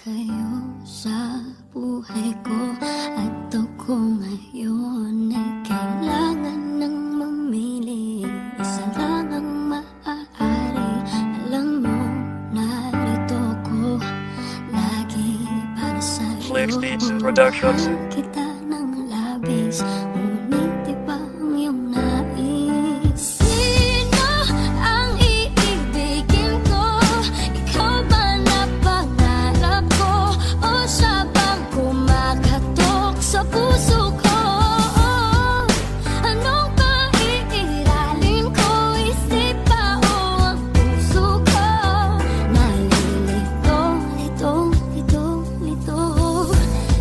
kayo sa buhay ko at ako ngayon ay kailangan ng mamili. Isa lang ang maaari. Alam mo, narito ko lagi para sa'yo. Flex Beats Productions. Kita ng labis, ngunit di ba ang iyong nais? Sino ang iibigin ko? Ikaw ba na pangarap ko? O siya bang kumakatok sa puso ko? Anong paiiralin ko? Isip ba o ang puso ko? Nalilito, lito.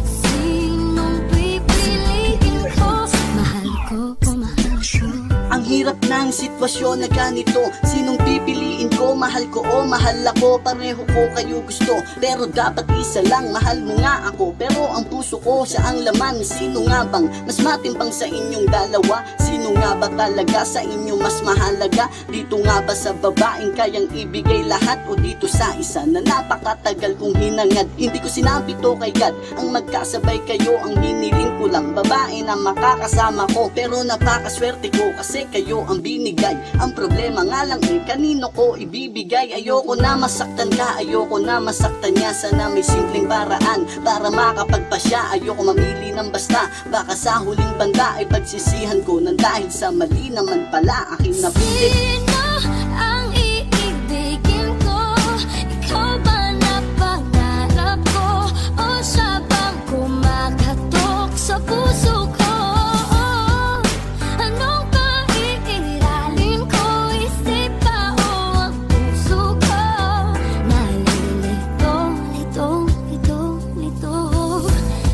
Sinong pipiliin ko? Mahal ko o mahal ko? Ang hirap ng sitwasyon na ganito. Sinong pipiliin ko? Mahal ko o mahal ako? Pareho ko kayo gusto, pero dapat isa lang. Mahal mo nga ako, pero ang puso ko siya ang laman. Sino nga bang mas matimbang sa inyong dalawa? Sino nga ba talaga sa inyo mas mahalaga? Dito nga ba sa babaeng kayang ibigay lahat? O dito sa isa na napakatagal kong hinangad? Hindi ko sinabi to kay God, ang magkasabay kayo ang hiniling ko lang. Babae na makakasama ko, pero napakaswerte ko kasi kayo ang binigay. Ang problema nga lang kanino ko ibibigay? Ayoko na masaktan ka, ayoko na masaktan niya. Sana may simpleng paraan para makapagpasya. Ayoko mamili ng basta, baka sa huling banda ay pagsisihan ko nang dahil sa mali naman pala aking napili. Sino ang iibigin ko? Ikaw ba na pangarap ko? O siya bang kumakatok sa puso ko? Anong paiiralin ko? Isip ba o ang puso ko? Nalilito.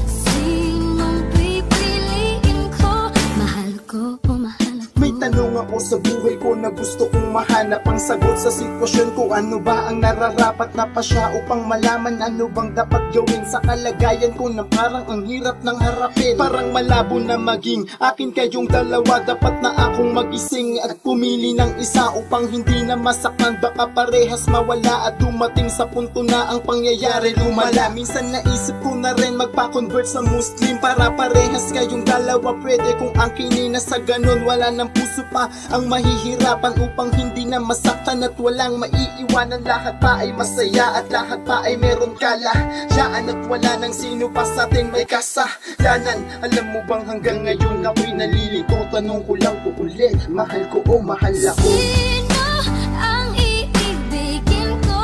Sinong pipiliin ko? Mahal ko o mahal ko? May tanong ako sa buhay ko na gusto kong mahanap ang sagot sa sitwasyon ko. Ano ba ang nararapat na pa siya upang malaman ano bang dapat gawin sa kalagayan ko na parang ang hirap ng harapin. Parang malabo na maging akin kayong dalawa. Dapat na akong magising at pumili ng isa upang hindi na masaktan. Baka parehas mawala at dumating sa punto na ang pangyayari lumala. Minsan naisip ko na rin magpa-convert sa Muslim para parehas kayong dalawa. Pwede kung angkinin na sa ganun wala ng puso pa ang mahihirapan upang hindi na masaktan at walang maiiwanan. Lahat pa ay masaya at lahat pa ay meron kalayaan at wala nang sino pa sa atin may kasalanan. Alam mo bang hanggang ngayon ako'y nalilito? Tanong ko lang po ulit, mahal ko o mahal ako? Sino ang iibigin ko?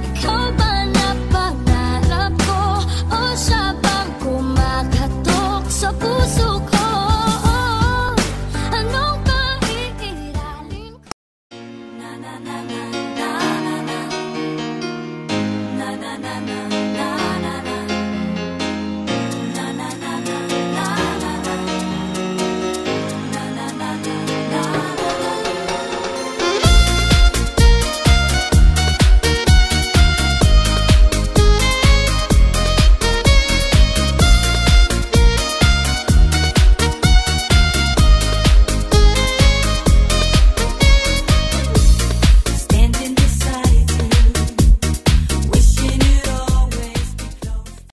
Ikaw ba na pangarap ko? O siya bang kumakatok sa puso ko? Anong paiiralin ko? Na